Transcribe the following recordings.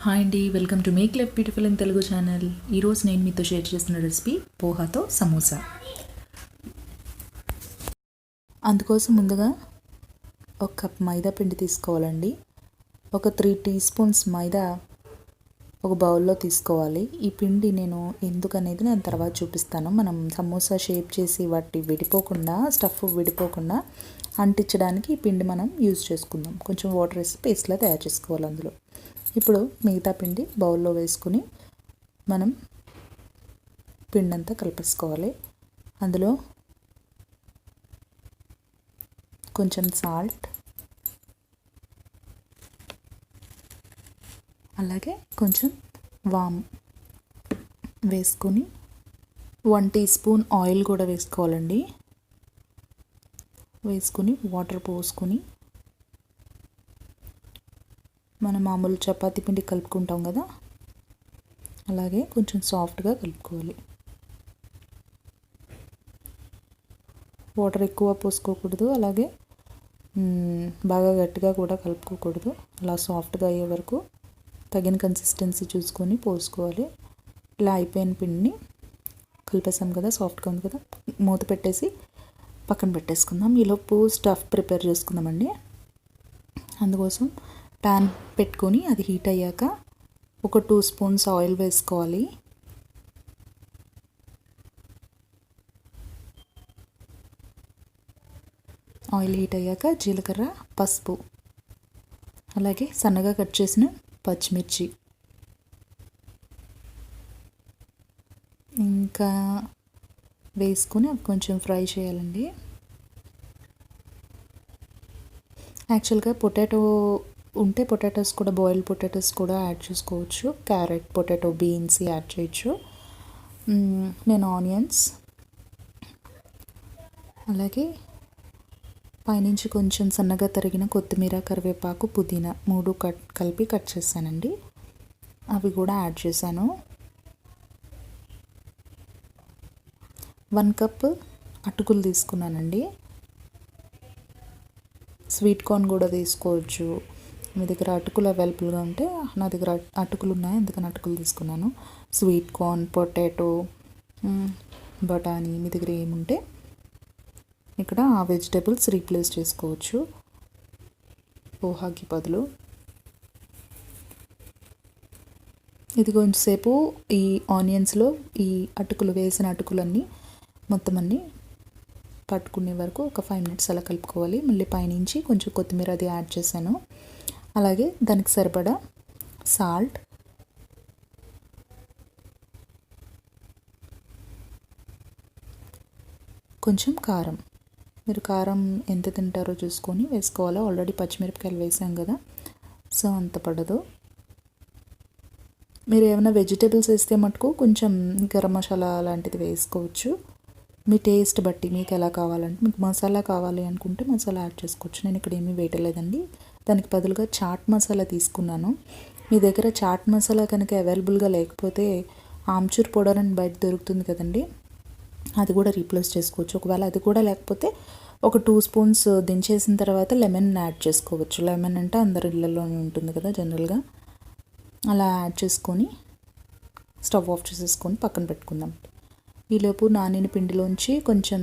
Hi అండి, welcome to make life beautiful in Telugu channel. ఈరోజు నేను మీతో షేర్ చేస్తున్న రెసిపీ పోహాతో సమోసా. అందుకోసం ముందుగా ఒక కప్ మైదా పిండి తీసుకోవాలండి. ఒక 3 టీ స్పూన్స్ మైదా ఒక బౌల్లో తీసుకోవాలి. ఈ పిండి నేను ఎందుకనేది నేను తర్వాత చూపిస్తాను. మనం సమోసా షేప్ చేసి వాటి విడిపోకుండా స్టఫ్ విడిపోకుండా అంటించడానికి ఈ పిండి మనం యూజ్ చేసుకుందాం. కొంచెం వాటర్ వేసి పేస్ట్లా తయారు చేసుకోవాలి. అందులో ఇప్పుడు మిగతా పిండి బౌల్లో వేసుకుని మనం పిండి అంతా కలిపేసుకోవాలి. అందులో కొంచెం సాల్ట్, అలాగే కొంచెం వామ్ వేసుకొని 1 టీ స్పూన్ ఆయిల్ కూడా వేసుకోవాలండి. వేసుకుని వాటర్ పోసుకొని మనం మామూలు చపాతీ పిండి కలుపుకుంటాం కదా, అలాగే కొంచెం సాఫ్ట్గా కలుపుకోవాలి. వాటర్ ఎక్కువ పోసుకోకూడదు, అలాగే బాగా గట్టిగా కూడా కలుపుకోకూడదు. అలా సాఫ్ట్గా అయ్యే వరకు తగిన కన్సిస్టెన్సీ చూసుకొని పోసుకోవాలి. ఇలా అయిపోయిన పిండిని కలిపేసాం కదా, సాఫ్ట్గా ఉంది కదా, మూత పెట్టేసి పక్కన పెట్టేసుకుందాం. ఈలోపు స్టఫ్ ప్రిపేర్ చేసుకుందామండి. అందుకోసం ప్యాన్ పెట్టుకొని అది హీట్ అయ్యాక ఒక 2 స్పూన్స్ ఆయిల్ వేసుకోవాలి. ఆయిల్ హీట్ అయ్యాక జీలకర్ర, పసుపు, అలాగే సన్నగా కట్ చేసిన పచ్చిమిర్చి, ఇంకా వేసుకొని అవి కొంచెం ఫ్రై చేయాలండి. యాక్చువల్గా పొటాటో ఉంటే పొటాటోస్ కూడా, బాయిల్డ్ పొటాటోస్ కూడా యాడ్ చేసుకోవచ్చు. క్యారెట్, పొటాటో, బీన్స్ యాడ్ చేయొచ్చు. నేను ఆనియన్స్, అలాగే పైనుంచి కొంచెం సన్నగా తరిగిన కొత్తిమీర, కరివేపాకు, పుదీనా 3 కలిపి కట్ చేశానండి. అవి కూడా యాడ్ చేశాను. 1 కప్ అటుకులు తీసుకున్నానండి. స్వీట్ కార్న్ కూడా తీసుకోవచ్చు. మీ దగ్గర అటుకులు అవైలబుల్గా ఉంటే, నా దగ్గర అటుకులు ఉన్నాయి అందుకని అటుకులు తీసుకున్నాను. స్వీట్ కార్న్, పొటాటో, బఠానీ, మీ దగ్గర ఏముంటే ఇక్కడ ఆ వెజిటేబుల్స్ రీప్లేస్ చేసుకోవచ్చు పోహాకి బదులు. ఇది కొంచెంసేపు ఈ ఆనియన్స్లో ఈ అటుకులు వేసిన అటుకులన్నీ మొత్తం అన్నీ పట్టుకునే వరకు ఒక 5 మినిట్స్ అలా కలుపుకోవాలి. మళ్ళీ పైనుంచి కొంచెం కొత్తిమీర అది యాడ్ చేశాను. అలాగే దానికి సరిపడా సాల్ట్, కొంచెం కారం. మీరు కారం ఎంత తింటారో చూసుకొని వేసుకోవాలి. ఆల్రెడీ పచ్చిమిరపకాయలు వేసాం కదా, సో అంత పడదు. మీరు ఏమైనా వెజిటేబుల్స్ వేస్తే మటుకు కొంచెం గరం మసాలా లాంటిది వేసుకోవచ్చు. మీ టేస్ట్ బట్టి మీకు ఎలా కావాలంటే, మీకు మసాలా కావాలి అనుకుంటే మసాలా యాడ్ చేసుకోవచ్చు. నేను ఇక్కడ ఏమీ వేయలేదండి. దానికి బదులుగా చాట్ మసాలా తీసుకున్నాను. మీ దగ్గర చాట్ మసాలా కనుక అవైలబుల్గా లేకపోతే ఆమ్చూర్ పౌడర్ అని బయట దొరుకుతుంది కదండి, అది కూడా రీప్లేస్ చేసుకోవచ్చు. ఒకవేళ అది కూడా లేకపోతే ఒక 2 స్పూన్స్ దించేసిన తర్వాత లెమన్ యాడ్ చేసుకోవచ్చు. లెమన్ అంటే అందరి ఇళ్ళల్లోనే ఉంటుంది కదా జనరల్గా. అలా యాడ్ చేసుకొని స్టవ్ ఆఫ్ చేసేసుకొని పక్కన పెట్టుకుందాం. ఈలోపు నానిన పిండిలోంచి కొంచెం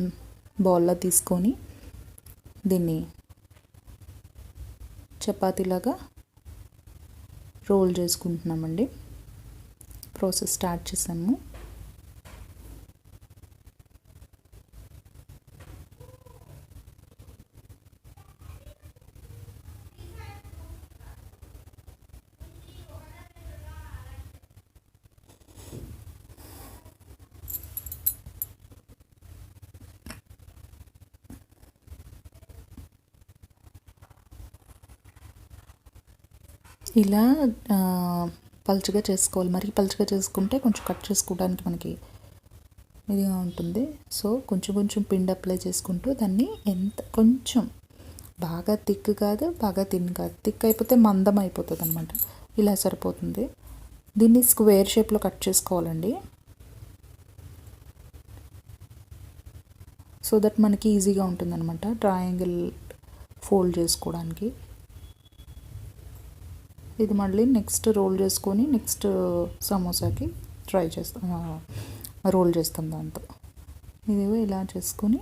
బౌల్లో తీసుకొని దీన్ని చపాతీలాగా రోల్ చేసుకుంటున్నామండి. ప్రాసెస్ స్టార్ట్ చేసాము. ఇలా పలుచగా చేసుకోవాలి. మరి పలుచగా చేసుకుంటే కొంచెం కట్ చేసుకోవడానికి మనకి ఇదిగా ఉంటుంది. సో కొంచెం కొంచెం పిండి అప్లై చేసుకుంటూ దాన్ని కొంచెం బాగా థిక్ కాదు, బాగా థిన్ కాదు. థిక్ అయిపోతే మందం అయిపోతుంది అనమాట. ఇలా సరిపోతుంది. దీన్ని స్క్వేర్ షేప్లో కట్ చేసుకోవాలండి. సో దట్ మనకి ఈజీగా ఉంటుందన్నమాట ట్రయాంగిల్ ఫోల్డ్ చేసుకోవడానికి. ఇది మళ్ళీ నెక్స్ట్ రోల్ చేసుకొని నెక్స్ట్ సమోసాకి ట్రై చేస్తాం, రోల్ చేస్తాం దాంతో. ఇదిగో ఇలా చేసుకొని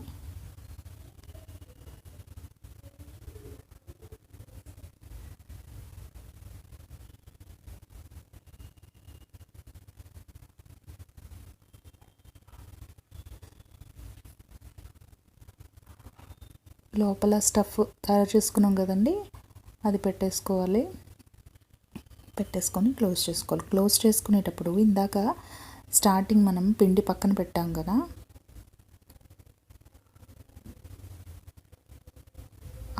లోపల స్టఫ్ తయారు చేసుకున్నాం కదండి, అది పెట్టేసుకోవాలి. పెట్టేసుకొని క్లోజ్ చేసుకోవాలి. క్లోజ్ చేసుకునేటప్పుడు ఇందాక స్టార్టింగ్ మనం పిండి పక్కన పెట్టాం కదా,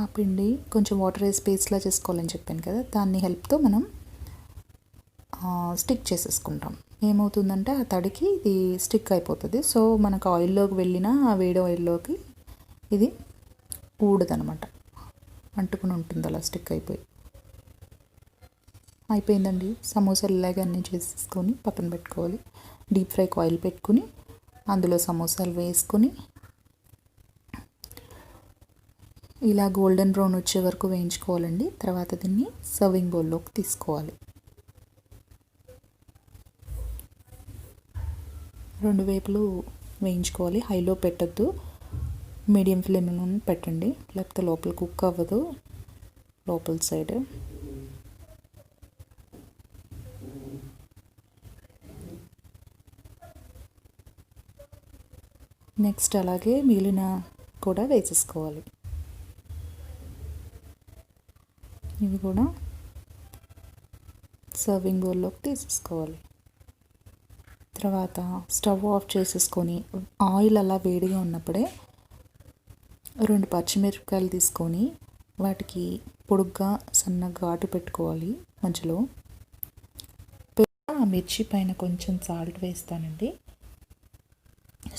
ఆ పిండి కొంచెం వాటర్ వేసి పేస్ట్లా చేసుకోవాలని చెప్పాను కదా, దాన్ని హెల్ప్తో మనం స్టిక్ చేసేసుకుంటాం. ఏమవుతుందంటే ఆ తడికి ఇది స్టిక్ అయిపోతుంది. సో మనకు ఆయిల్లోకి వెళ్ళిన ఆ వేడి ఆయిల్లోకి ఇది ఊడదనమాట, అంటుకుని ఉంటుంది అలా స్టిక్ అయిపోయి. అయిపోయిందండి. సమోసాలు ఇలాగే అన్నీ చేసేసుకొని పక్కన పెట్టుకోవాలి. డీప్ ఫ్రైకి ఆయిల్ పెట్టుకుని అందులో సమోసాలు వేసుకొని ఇలా గోల్డెన్ బ్రౌన్ వచ్చే వరకు వేయించుకోవాలండి. తర్వాత దీన్ని సర్వింగ్ బౌల్లోకి తీసుకోవాలి. 2 వైపులు వేయించుకోవాలి. హైలో పెట్టద్దు, మీడియం ఫ్లేమ్లో పెట్టండి, లేకపోతే లోపల కుక్ అవ్వదు లోపల సైడ్. నెక్స్ట్ అలాగే మిగిలిన కూడా వేసేసుకోవాలి. ఇవి కూడా సర్వింగ్ బౌల్లోకి తీసేసుకోవాలి. తర్వాత స్టవ్ ఆఫ్ చేసేసుకొని ఆయిల్ అలా వేడిగా ఉన్నప్పుడే 2 పచ్చిమిరపకాయలు తీసుకొని వాటికి పొడుగ్గా సన్నగా ఘాటు పెట్టుకోవాలి. మధ్యలో ఆ మిర్చి పైన కొంచెం సాల్ట్ వేస్తానండి,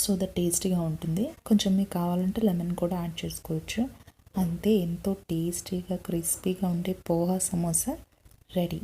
సో దట్ టేస్టీగా ఉంటుంది. కొంచెం మీకు కావాలంటే లెమన్ కూడా యాడ్ చేసుకోవచ్చు. అంతే, ఎంతో టేస్టీగా క్రిస్పీగా ఉండే పోహా సమోసా రెడీ.